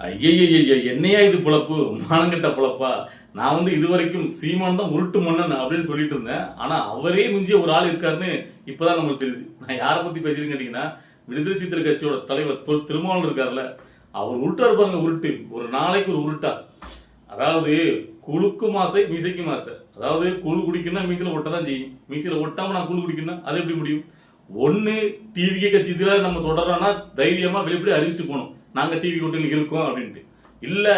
ஐயய்ய என்னையா இது பொழப்பு, மானங்கட்ட பொழப்பா? நான் வந்து இதுவரைக்கும் சீமான் தான் உருட்டு மன்னன் அப்படின்னு சொல்லிட்டு இருந்தேன். ஆனா அவரே மிஞ்சிய ஒரு ஆள் இருக்காருன்னு இப்பதான் நம்மளுக்கு தெரியுது. நான் யாரை பத்தி பேசுறேன்னு கேட்டீங்கன்னா, விடுதலை சிறுத்தைகள் கட்சியோட தலைவர் திருமாவளவன் இருக்காருல்ல, அவர் உருட்டா பாருங்க. உருட்டு ஒரு நாளைக்கு ஒரு உருட்டா. அதாவது குழுக்கும் ஆசை மீசைக்கும் ஆசை. அதாவது கூழு குடிக்கணும்னா மீசையில ஒட்டதான் செய்யும். மீசையில ஒட்டாம நான் கூழு குடிக்கணும், அது எப்படி முடியும்? ஒன்னு டிவிக்கே கட்சி இதுல நம்ம தொடரோம்னா தைரியமா வெளிப்படி அறிவிச்சுட்டு போகணும், நாங்க டிவி கூட்டணியில் இருக்கோம் அப்படின்ட்டு. இல்ல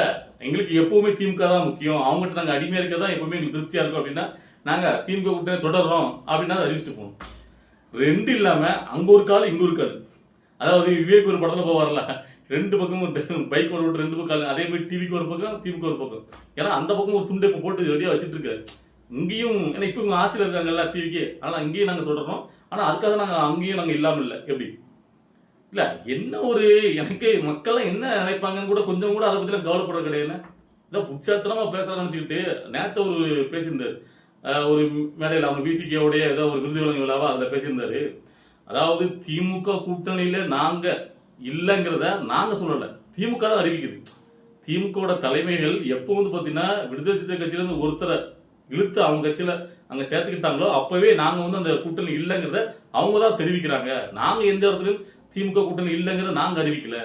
எங்களுக்கு எப்பவுமே திமுக தான் முக்கியம், அவங்ககிட்ட நாங்க அடிமையா இருக்கதான் எப்பவுமே எங்களுக்கு திருப்தியா இருக்கும் அப்படின்னா நாங்க திமுக கூட்டணி தொடர்றோம் அப்படின்னா அறிவிச்சுட்டு போகணும். ரெண்டு இல்லாம அங்க ஒரு கால் இங்க ஒரு கால். அதாவது விவேக் ஒரு படத்துல போவார்ல, ரெண்டு பக்கமும் பைக் ஓட விட்டு ரெண்டு பக்கம், அதே மாதிரி டிவிக்கு ஒரு பக்கம் திமுக ஒரு பக்கம். ஏன்னா அந்த பக்கம் ஒரு துண்டை போட்டு ரெடியா வச்சுட்டு இருக்காரு. இங்கேயும் ஏன்னா இப்ப இவங்க ஆட்சியில் இருக்காங்கல்ல டிவிக்கு, ஆனா அங்கேயும் நாங்க தொடர்றோம். ஆனா அதுக்காக நாங்க அங்கேயும் நாங்க இல்லாம இல்ல. எப்படி இல்ல என்ன ஒரு எனக்கு மக்கள் என்ன நினைப்பாங்கன்னு கூட கொஞ்சம் கூட அதை பத்தி கவலைப்படுற கிடையாது. இதான் புட்சாத்தனமா பேச நினைச்சுக்கிட்டு நேத்த ஒரு பேசியிருந்தாரு ஒரு மேடையில், அவங்க விசிகேவுடைய ஏதோ ஒரு விருது வழங்கும் விழாவா அதுல பேசியிருந்தாரு. அதாவது திமுக கூட்டணியில நாங்க இல்லைங்கிறத நாங்க சொல்லல, திமுக தான் அறிவிக்குது. திமுக தலைமைகள் எப்போ வந்து பாத்தீங்கன்னா விடுதலை சிறுத்தை கட்சியில இருந்து ஒருத்தரை இழுத்து அவங்க கட்சியில அங்க சேர்த்துக்கிட்டாங்களோ அப்பவே நாங்க வந்து அந்த கூட்டணி இல்லைங்கிறத அவங்க தான் தெரிவிக்கிறாங்க. நாங்க எந்த இடத்துலயும் திமுக கூட்டணி இல்லைங்கிறத நாங்க அறிவிக்கல,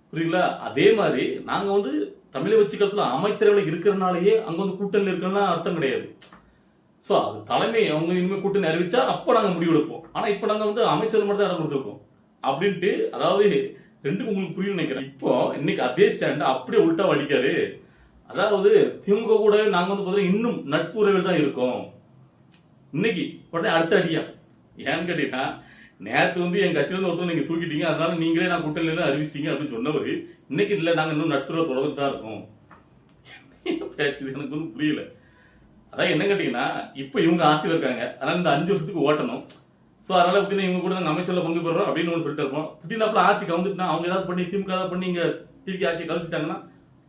புரியுங்களா? அதே மாதிரி நாங்க வந்து தமிழக கட்சி காலத்துல அமைச்சரவை இருக்கிறதுனாலயே அங்க வந்து கூட்டணி இருக்குன்னா அர்த்தம் கிடையாது. சோ அது தலைமை அவங்க இனிமே கூட்டணி அறிவிச்சா அப்ப நாங்க முடிவெடுப்போம். ஆனா இப்ப நாங்க வந்து அமைச்சர் மட்டும் தான் இடம் கொடுத்துருக்கோம் அப்படின்ட்டு. அதாவது ரெண்டுக்கும் உங்களுக்கு புரியும் நினைக்கிறேன். இப்போ இன்னைக்கு அதே ஸ்டாண்ட் அப்படியே உள்டா வலிக்காரு. அதாவது திமுக கூட நாங்க வந்து பாத்தீங்கன்னா இன்னும் நட்பு உறவில் தான் இருக்கோம். இன்னைக்கு உடனே அடுத்த அடியா ஏன்னு கேட்டீங்கன்னா, நேற்று வந்து என் கட்சியில இருந்து ஒருத்தர் நீங்க தூக்கிட்டீங்க, அதனால நீங்களே நான் கூட்டணியில அறிவிச்சிட்டீங்க அப்படின்னு சொன்னவர் இன்னைக்கு இல்ல நாங்க இன்னும் நட்புறவை தொடர்ந்து தான் இருக்கோம். பேச்சு எனக்கு ஒன்றும் புரியல. அதான் என்ன கேட்டீங்கன்னா, இப்ப இவங்க ஆட்சியில் இருக்காங்க, அதனால இந்த 5 வருஷத்துக்கு ஓட்டணும். ஸோ அதனால பார்த்தீங்கன்னா இவங்க கூட நாங்கள் அமைச்சரில் பங்கு பெறோம் அப்படின்னு ஒன்று சொல்லிட்டு இருப்போம். திடீர்னு ஆட்சி கவுந்துட்டுனா அவங்க ஏதாவது பண்ணி திமுக ஏதாவது பண்ணி இங்கே டிவிக்கு ஆட்சி கழிச்சிட்டாங்கன்னா,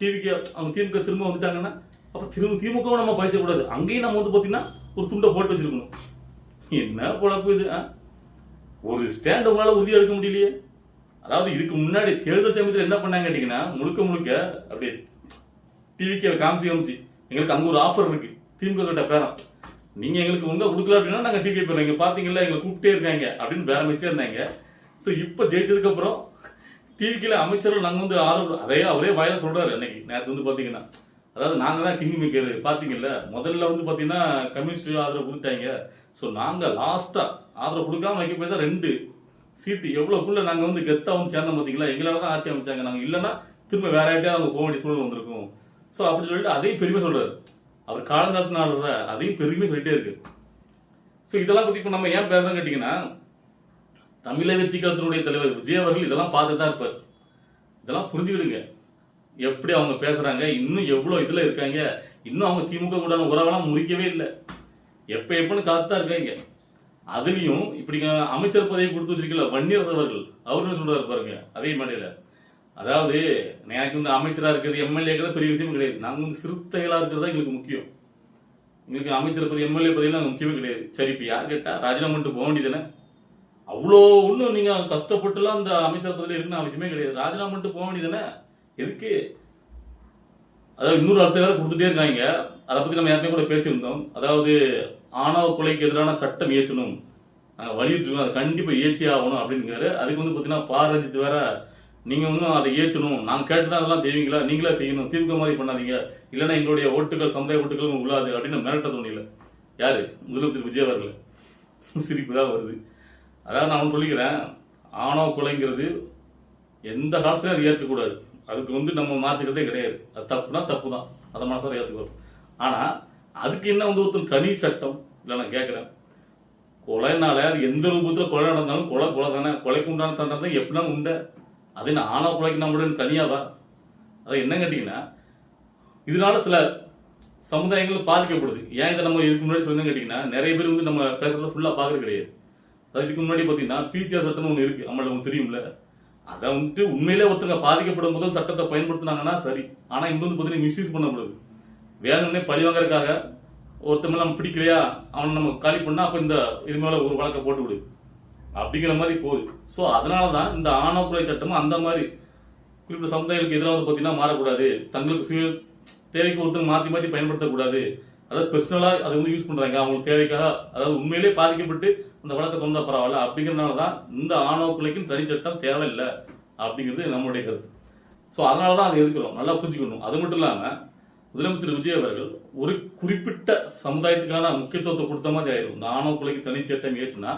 டிவிக்கு அவங்க திமுக திரும்ப வந்துட்டாங்கன்னா அப்போ திமுகவும் நம்ம பேசக்கூடாது. அங்கேயும் நம்ம வந்து பார்த்தீங்கன்னா ஒரு துண்டை போட்டு வச்சிருக்கணும். என்ன பொழப்பு இது? ஒரு ஸ்டாண்ட் உங்களால் உறுதியாக எடுக்க முடியலையே. அதாவது இதுக்கு முன்னாடி தேர்தல் சமயத்தில் என்ன பண்ணாங்க கேட்டீங்கன்னா, முழுக்க முழுக்க அப்படியே டிவிக்கு காமிச்சு எங்களுக்கு அங்கே ஒரு ஆஃபர் இருக்கு திமுக கிட்ட பேரம், நீங்க எங்களுக்கு ஒழுங்கா கொடுக்கல அப்படின்னா நாங்க டிவி போறோம், இங்க பாத்தீங்களா எங்களை கூப்பிட்டே இருக்காங்க அப்படின்னு வேற மிஸ்டே இருந்தாங்க. ஸோ இப்போ ஜெயிச்சதுக்கு அப்புறம் டிவிக்கில அமைச்சர்கள் நாங்க வந்து ஆதரவு அவரே வாயில சொல்றாரு. அன்னைக்கு நேற்று வந்து பாத்தீங்கன்னா, அதாவது நாங்க தான் கிங் மேக்கர் பாத்தீங்கல்ல, முதல்ல வந்து பாத்தீங்கன்னா கம்யூனிஸ்ட் ஆதரவு கொடுத்தாங்க. ஸோ நாங்க லாஸ்டா ஆதரவு கொடுக்காம வைக்க போய் தான் 2 சீட்டு எவ்வளவுக்குள்ள நாங்க வந்து கெத்தா வந்து சேர்ந்தோம் பாத்தீங்களா, எங்களால தான் ஆட்சி அமைச்சாங்க, நாங்க இல்லைன்னா திரும்ப வேற யார்ட்டையா அவங்க போக வேண்டிய சூழல் வந்திருக்கும். ஸோ அப்படி சொல்லிட்டு அதையும் பெருமை சொல்றாரு. அவர் காலங்காலத்தினால அதையும் பெருமை சொல்லிட்டே இருக்கு. ஸோ இதெல்லாம் பத்தி இப்ப நம்ம ஏன் பேசுறோம் கேட்டீங்கன்னா, தமிழக கட்சி கழகத்தினுடைய தலைவர் விஜய் அவர்கள் இதெல்லாம் பார்த்து தான் இருப்பார். இதெல்லாம் புரிஞ்சுக்கிடுங்க, எப்படி அவங்க பேசுறாங்க, இன்னும் எவ்வளவு இதுல இருக்காங்க, இன்னும் அவங்க திமுக கூட உறவெல்லாம் முறிக்கவே இல்லை, எப்பன்னு காத்துதான் இருக்காங்க. அதுலயும் இப்படி அமைச்சர் பதவி கொடுத்து வச்சிருக்கல வன்னியரசு அவர்கள், அவரு சொல்றாரு பாருங்க அதே மேடையில. அதாவது எனக்கு வந்து அமைச்சரா இருக்கிறது எம்எல்ஏ பெரிய விஷயமும் கிடையாது, நாங்க வந்து சிறுத்தைகளா இருக்கிறது தான் எங்களுக்கு முக்கியம். எங்களுக்கு அமைச்சர் பதவி எம்எல்ஏ பதவியெல்லாம் முக்கியமே கிடையாது. சரி இப்ப யார் கேட்டா ராஜினாமா பண்ணிட்டு போக வேண்டியதானே, அவ்வளோ ஒன்றும் நீங்க கஷ்டப்பட்டுலாம் அந்த அமைச்சர் பதவியில் இருக்குன்னு அவசியமே கிடையாது, ராஜினாமா பண்ணிட்டு போக வேண்டியதானே. எதுக்கு? அதாவது இன்னொரு அர்த்தம் வேற கொடுத்துட்டே இருக்காங்க. அதை பத்தி நம்ம யாருமே கூட பேசியிருந்தோம். அதாவது ஆணவ கொலைக்கு எதிரான சட்டம் இயற்றணும், நாங்கள் வலியுறுத்திருக்கோம், அதை கண்டிப்பா இயற்றி ஆகணும் அப்படிங்கிறாரு. அதுக்கு வந்து பாத்தீங்கன்னா பாரஞ்சித் வேற, நீங்க வந்து அதை ஏற்றணும், நாங்க கேட்டுதான் அதெல்லாம் செய்வீங்களா, நீங்களா செய்யணும், திமுக மாதிரி பண்ணாதீங்க, இல்லைன்னா எங்களுடைய ஓட்டுகள் சமுதாய ஓட்டுகள் உள்ளாது அப்படின்னு மிரட்ட தோணில யாரு முதலமைச்சர் விஜய் அவர்கள். சிரிப்பு தான் வருது. அதாவது நான் சொல்லிக்கிறேன், ஆணவ கொலைங்கிறது எந்த காலத்திலையும் அது ஏற்கக்கூடாது, அதுக்கு வந்து நம்ம மாற்றிக்கிறதே கிடையாது. அது தப்புனா தப்பு தான், அதை மனசார ஏற்றுக்கிறோம். ஆனா அதுக்கு என்ன வந்து ஒரு தனி சட்டம் இல்லை? நான் கேட்கிறேன், கொலைனால அது எந்த ரூபத்துல கொலை நடந்தாலும் கொலை தானே, கொலைக்கு உண்டான தண்டனை எப்படின்னா உண்டு. அது என்ன ஆணவ கொலைக்கு நம்மளுடைய தனியாவா? அது என்ன கேட்டீங்கன்னா, இதனால சில சமுதாயங்கள் பாதிக்கப்படுது. ஏன் இதை நம்ம இதுக்கு முன்னாடி சொல்லணும் கேட்டீங்கன்னா, நிறைய பேர் வந்து நம்ம பேசுறத ஃபுல்லா பாக்குறது கிடையாது. அதாவது இதுக்கு முன்னாடி பாத்தீங்கன்னா பிசிஆர் சட்டம் ஒன்று இருக்கு, நம்மளுக்கு தெரியும்ல. அதை வந்துட்டு உண்மையிலே ஒருத்தங்க பாதிக்கப்படும் போது சட்டத்தை பயன்படுத்தினாங்கன்னா சரி. ஆனா இங்க வந்து பாத்தீங்கன்னா மிஸ்யூஸ் பண்ணப்படுது. வேணும்னே பழி வாங்கறதுக்காக ஒருத்தமே நம்ம பிடிக்கலையா அவனை நம்ம காலி பண்ணா அப்ப இந்த இது மேல ஒரு வழக்கை போட்டு விடு அப்படிங்கிற மாதிரி போகுது. ஸோ அதனாலதான் இந்த ஆணவ கொலை சட்டமும் அந்த மாதிரி குறிப்பிட்ட சமுதாயங்களுக்கு எதிராக வந்து பார்த்தீங்கன்னா மாறக்கூடாது, தங்களுக்கு சுய தேவைக்கு ஒருத்தங்க மாற்றி மாற்றி பயன்படுத்தக்கூடாது, அதாவது பர்சனலாக அதை வந்து யூஸ் பண்ணுறாங்க அவங்களுக்கு தேவைக்காக, அதாவது உண்மையிலே பாதிக்கப்பட்டு அந்த வழக்கை தொந்தா பரவாயில்ல அப்படிங்கிறதுனால தான் இந்த ஆணவ கொலைக்கும் தனி சட்டம் தேவையில்லை அப்படிங்கிறது நம்மளுடைய கருத்து. ஸோ அதனால தான் அதை எதுக்குறோம், நல்லா புரிஞ்சுக்கணும். அது மட்டும் இல்லாமல் முதலமைச்சர் விஜய் அவர்கள் ஒரு குறிப்பிட்ட சமுதாயத்துக்கான முக்கியத்துவத்தை கொடுத்த மாதிரி ஆயிரும் இந்த ஆணவ கொலைக்கு தனி சட்டம் ஏற்றுனா.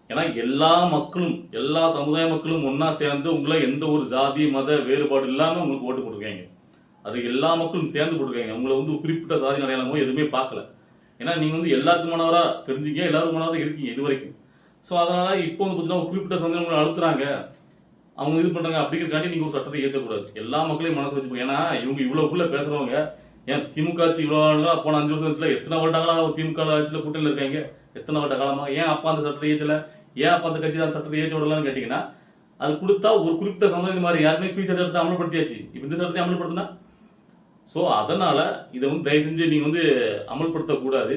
ஏன்னா எல்லா மக்களும், எல்லா சமுதாய மக்களும் ஒன்னா சேர்ந்து உங்களை எந்த ஒரு ஜாதி மத வேறுபாடு இல்லாமல் உங்களுக்கு ஓட்டு போட்டிருக்காங்க. அது எல்லா மக்களும் சேர்ந்து போட்டிருக்காங்க. உங்களை வந்து குறிப்பிட்ட சாதி அடையாளமோ எதுவுமே பார்க்கல. ஏன்னா நீங்க வந்து எல்லாருக்குமானவரா தெரிஞ்சுக்க, எல்லாருக்குமானவரா இருக்கீங்க இது வரைக்கும். ஸோ அதனால இப்போ வந்து பார்த்தீங்கன்னா ஒரு குறிப்பிட்ட சமுதாயம் உங்களை அழுத்துறாங்க, அவங்க இது பண்றாங்க அப்படிங்கிறக்காண்டி நீங்க ஒரு சட்டத்தை ஏற்றக்கூடாது. எல்லா மக்களையும் மனசு வச்சு, ஏன்னா இவங்க இவ்வளவுக்குள்ள பேசுறவங்க ஏன் திமுக ஆட்சி இவ்வளவு போன 5 வருஷத்துல எத்தனை வருடங்களா திமுக ஆட்சியில கூட்டணியில் இருக்காங்க, எத்தனை வருட காலமா ஏன் அப்பா அந்த சட்டத்தை ஏற்றல, ஏன் அப்ப அந்த கட்சி தான் சட்டத்தை ஏற்ற விடலாம்னு கேட்டீங்கன்னா, அது கொடுத்தா ஒரு குறிப்பிட்ட சமுதாயம் மாதிரி யாருமே பீஸ் சட்டத்தை அமல்படுத்தியாச்சு, இப்ப இந்த சட்டத்தை அமல்படுத்தினா. ஸோ அதனால இதை வந்து தயவு செஞ்சு நீங்க வந்து அமல்படுத்தக்கூடாது.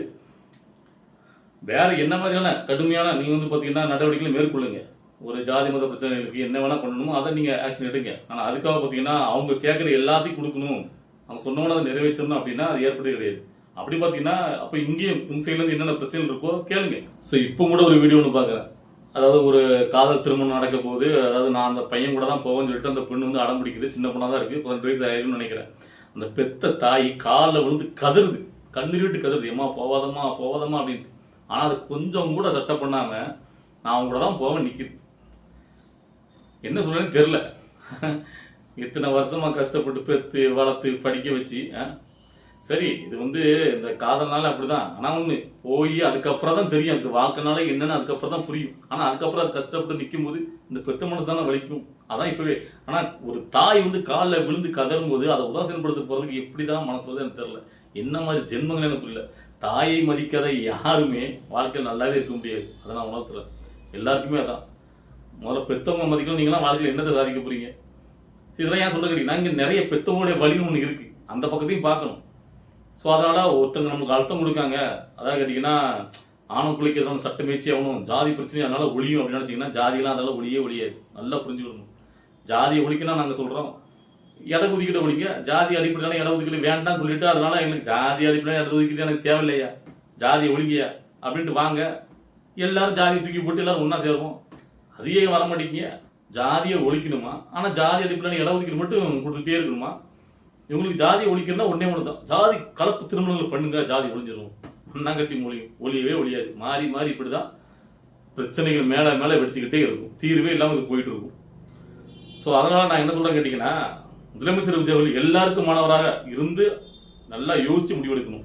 வேற என்ன மாதிரியான கடுமையான நீங்க வந்து பாத்தீங்கன்னா நடவடிக்கைகளை மேற்கொள்ளுங்க. ஒரு ஜாதி மத பிரச்சனைகளுக்கு என்ன வேணா பண்ணணுமோ அதை நீங்க ஆக்ஷன் எடுங்க. ஆனா அதுக்காக பாத்தீங்கன்னா அவங்க கேட்கற எல்லாத்தையும் கொடுக்கணும், அவங்க சொன்னவன அதை நிறைவேற்றணும் அப்படின்னா அது ஏற்படுது கிடையாது. அப்படி பாத்தீங்கன்னா அப்ப இங்கேயும் உங்க சைட்ல இருந்து என்னென்ன பிரச்சனை இருக்கோ கேளுங்க. ஸோ இப்போ கூட ஒரு வீடியோ ஒன்று பாக்குறேன், அதாவது ஒரு காதல் திருமணம் நடக்க போகுது, அதாவது நான் அந்த பையன் கூட தான் போவேன்னு சொல்லிட்டு அந்த பெண்ணு வந்து அடம் பிடிக்குது, சின்ன பொண்ணா தான் இருக்கு, 18 வயசு ஆயிருக்குன்னு நினைக்கிறேன். அந்த பெத்த தாய் காலில் விழுந்து கதறுது, கண்ணீரிட்டு கதறுது, ஏமா போவாதம்மா போவாதம்மா அப்படின்ட்டு. ஆனா அது கொஞ்சம் கூட சட்டம் பண்ணாம நான் அவங்க கூட தான் போவேன் நிக்குது. என்ன சொல்றேன்னு தெரியல. இத்தனை வருஷமா கஷ்டப்பட்டு பெத்து வளர்த்து படிக்க வச்சு, சரி இது வந்து இந்த காதல்னால அப்படிதான். ஆனா ஒண்ணு போய் அதுக்கப்புறம் தான் தெரியும் அதுக்கு வாழ்க்கைனால என்னன்னு, அதுக்கப்புறம் தான் புரியும். ஆனா அதுக்கப்புறம் அது கஷ்டப்பட்டு நிற்கும் போது இந்த பெத்த மனசு தானே வலிக்கும், அதான் இப்பவே. ஆனா ஒரு தாய் வந்து காலில் விழுந்து கதறும் போது அதை உதாசீனப்படுத்த போறதுக்கு எப்படிதான் மனசு வருது எனக்கு தெரியல. என்ன மாதிரி ஜென்மங்கள் எனக்கு புரியல. தாயை மதிக்காத யாருமே வாழ்க்கையில் நல்லாவே இருக்க முடியாது, அதை நான் உணர்த்துறேன். எல்லாருக்குமே அதான். முதல்ல பெத்தவங்க மதிக்கலாம், நீங்களாம் வாழ்க்கையில் என்னத்தை சாதிக்க போறீங்க? இதெல்லாம் ஏன் சொல்ல கேட்டீங்கன்னா, இங்க நிறைய பெத்தவங்களுடைய வலின்னு ஒன்று இருக்கு, அந்த பக்கத்தையும் பார்க்கணும். ஸோ அதனால ஒருத்தங்க நமக்கு அர்த்தம் கொடுக்காங்க, அதாவது கேட்டீங்கன்னா ஆணவ கொலைக்கு எதிரான சட்டம் ஏற்றி ஆகணும், ஜாதி பிரச்சனை அதனால ஒழியும் அப்படின்னு நினைச்சீங்கன்னா ஜாதியெல்லாம் அதனால ஒழியாது. நல்லா புரிஞ்சுக்கணும். ஜாதியை ஒழிக்கணும் நாங்கள் சொல்றோம், இடஒதுக்கீடு ஒழிங்க. ஜாதி அடிப்படையான இடஒதுக்கீடு வேண்டாம்னு சொல்லிட்டு அதனால எனக்கு ஜாதி அடிப்படையான இடஒதுக்கீடு எனக்கு தேவையில்லையா, ஜாதியை ஒழிங்கயா அப்படின்ட்டு வாங்க, எல்லாரும் ஜாதியை தூக்கி போட்டு எல்லாரும் ஒன்னா சேருவோம். அதையே வர மாட்டேங்க. ஜாதியை ஒழிக்கணுமா, ஆனா ஜாதி அடிப்படையான இடஒதுக்கீடு மட்டும் கொடுத்துட்டே இருக்கணுமா? இவங்களுக்கு ஜாதியை ஒழிக்கிறதுனா ஒன்னே ஒன்று தான், ஜாதி கலப்பு திருமணங்கள் பண்ணுங்க, ஜாதி ஒழிஞ்சிடும். மண்ணாங்கட்டி மொழியும் ஒழியவே ஒழியாது. மாறி மாறி இப்படிதான் பிரச்சனைகள் மேல மேல வெடிச்சுக்கிட்டே இருக்கும், தீர்வே இல்லாமல் இது போயிட்டு இருக்கும். ஸோ அதனால நான் என்ன சொல்றேன் கேட்டீங்கன்னா, முதலமைச்சர் விஜய் அவர்கள் எல்லாருக்கும் மாணவராக இருந்து நல்லா யோசிச்சு முடிவெடுக்கணும்.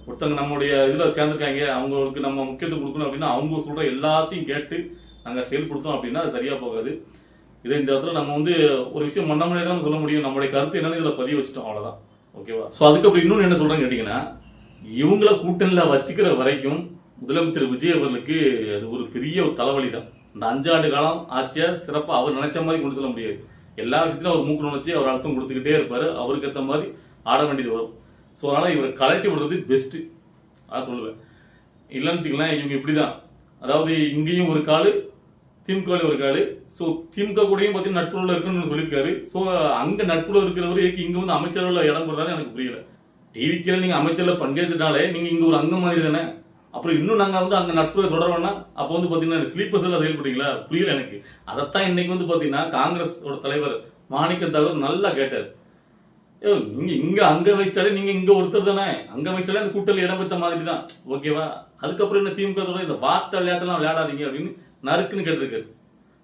ஒருத்தங்க நம்முடைய இதுல சேர்ந்திருக்காங்க, அவங்களுக்கு நம்ம முக்கியத்துவம் கொடுக்கணும் அப்படின்னா அவங்க சொல்ற எல்லாத்தையும் கேட்டு நாங்கள் செயல்படுத்தோம் அப்படின்னா அது சரியா போகாது. இதை இந்த இடத்துல நம்ம வந்து ஒரு விஷயம் மன்னமனே தான் சொல்ல முடியும், நம்மளுடைய கருத்து என்னன்னு இதுல பதிவு வச்சுட்டோம், அவ்வளவுதான். ஓகேவா? ஸோ அதுக்கப்புறம் இன்னொன்று என்ன சொல்றேன்னு கேட்டீங்கன்னா, இவங்கள கூட்டணியில் வச்சுக்கிற வரைக்கும் முதலமைச்சர் விஜய் அவர்களுக்கு அது ஒரு பெரிய ஒரு தலைவலி தான். இந்த 5 ஆண்டு காலம் ஆட்சியா சிறப்பாக அவர் நினைச்ச மாதிரி கொண்டு செல்ல முடியாது. எல்லா விஷயத்திலும் அவர் மூக்கு நுழைச்சி அவர் அர்த்தம் கொடுத்துக்கிட்டே இருப்பாரு, அவருக்கு ஏற்ற மாதிரி ஆட வேண்டியது வரும். ஸோ அதனால இவரை கலட்டி விடுறது பெஸ்ட், அதான் சொல்லுவேன். இல்லைன்னு வச்சுக்கலாம், இவங்க இப்படிதான், அதாவது இங்கேயும் ஒரு காலு திமுக ஒரு காலு. ஸோ திமுக கூடயும் பார்த்தீங்கன்னா நட்புறவுல இருக்குன்னு சொல்லியிருக்காரு. ஸோ அங்க நட்புல இருக்கிறவரு இங்க வந்து அமைச்சரவையில் இடம் கொடுத்தாலும் எனக்கு புரியல. டிவிக்கில் நீங்க அமைச்சர்ல பங்கேற்றுட்டாலே நீங்க இங்க ஒரு அங்கம் மாதிரி தானே, அப்புறம் இன்னும் நாங்க வந்து அங்க நட்புறவை தொடரணும்னா அப்போ வந்து பாத்தீங்கன்னா ஸ்லீப்பர்ஸ்ல செயல்படுறீங்களா? புரியல எனக்கு. அதைத்தான் இன்னைக்கு வந்து பாத்தீங்கன்னா காங்கிரஸ் தலைவர் மாணிக்கம் தாகூர் நல்லா கேட்டார். நீங்க இங்க அங்க வச்சிட்டாலே நீங்க இங்க ஒருத்தர் தானே, அங்க வச்சிட்டாலே அந்த கூட்டத்தில் இடம்பெற்ற மாதிரி தான், ஓகேவா? அதுக்கப்புறம் என்ன திமுக இந்த வார்த்தை விளையாட்டெல்லாம் விளையாடாதீங்க அப்படின்னு நறுக்குன்னு கேட்டிருக்காரு.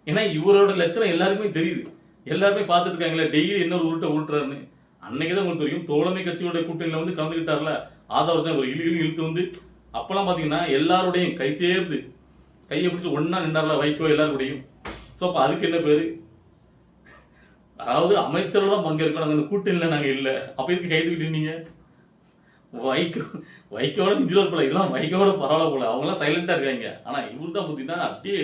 ஏன்னா இவரோட லட்சணம் எல்லாருக்குமே தெரியுது, எல்லாருமே பார்த்துட்டு இருக்காங்களே டெய்லி என்ன ஒரு உருட்டுறாருன்னு. அன்னைக்குதான் உங்களுக்கு தெரியும், தோழமை கட்சியோட கூட்டணியில வந்து கலந்துக்கிட்டார்ல ஆதரவு ஒரு இழுத்து வந்து அப்பெல்லாம் பாத்தீங்கன்னா எல்லாரோடையும் கை சேர்ந்து கையை பிடிச்சி ஒன்னா நின்றார்ல வைகோ எல்லாரோடையும். ஸோ அப்ப அதுக்கு என்ன பேரு? அதாவது அமைச்சர்கள் தான் பங்கேற்கணும், நாங்கள் கூட்டணியில் நாங்கள் இல்லை. அப்போ இதுக்கு கைதுக்கிட்டு இருந்தீங்க? வைக்கோட மிஞ்சில் போல, இதெல்லாம் வைக்கோட பரவாயில்ல போல, அவங்களாம் சைலண்டா இருக்காங்க. ஆனால் இவரு தான் பார்த்தீங்கன்னா அப்படியே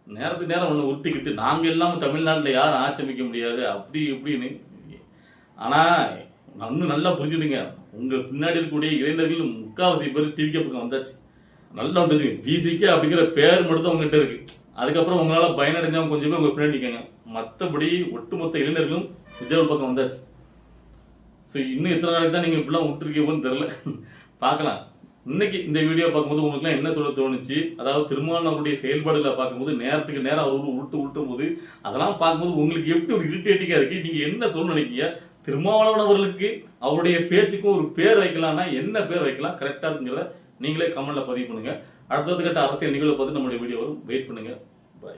நேரத்துக்கு நேரம் ஒன்று உருட்டிக்கிட்டு நாங்கள் இல்லாமல் தமிழ்நாட்டில் யாரும் ஆட்சி அமைக்க முடியாது அப்படி இப்படின்னு. ஆனால் இன்னும் நல்லா புரிஞ்சுடுங்க, உங்கள் பின்னாடி இருக்கக்கூடிய இளைஞர்கள் முக்காவாசி பேர் டிவிகே பக்கம் வந்தாச்சு, நல்லா வந்துச்சு. பிசிகே அப்படிங்கிற பேர் மட்டும் தான் உங்ககிட்ட இருக்கு. அதுக்கப்புறம் உங்களால் பயனடைஞ்சவங்க கொஞ்சம் பேர் உங்கள் பின்னாடி நிற்காங்க, மற்றபடி ஒட்டுமொத்த இளைஞர்களும் விஜய் பக்கம் வந்தாச்சு. ஸோ இன்னும் எத்தனை நாளைக்கு தான் நீங்கள் இப்படிலாம் விட்டுருக்கீங்கன்னு தெரில, பார்க்கலாம். இன்னைக்கு இந்த வீடியோ பார்க்கும்போது உங்களுக்குலாம் என்ன சொல்ல தோணுச்சு? அதாவது திருமாவளவனுடைய செயல்பாடுகளை பார்க்கும்போது நேரத்துக்கு நேரம் அவர் உருட்டும் போது அதெல்லாம் பார்க்கும்போது உங்களுக்கு எப்படி ஒரு இரிட்டேட்டிங்காக இருக்கு? நீங்கள் என்ன சொல்ல நினைக்கிறீங்க? திருமாவளவன் அவர்களுக்கு அவருடைய பேச்சுக்கும் ஒரு பேர் வைக்கலாம்னா என்ன பேர் வைக்கலாம் கரெக்டாக இருக்குங்கிறத நீங்களே கமெண்ட்ல பதிவு பண்ணுங்க. அடுத்தது கட்ட அரசியல் நிகழ்வை பார்த்து நம்மளுடைய வீடியோ வரும். வெயிட் பண்ணுங்க.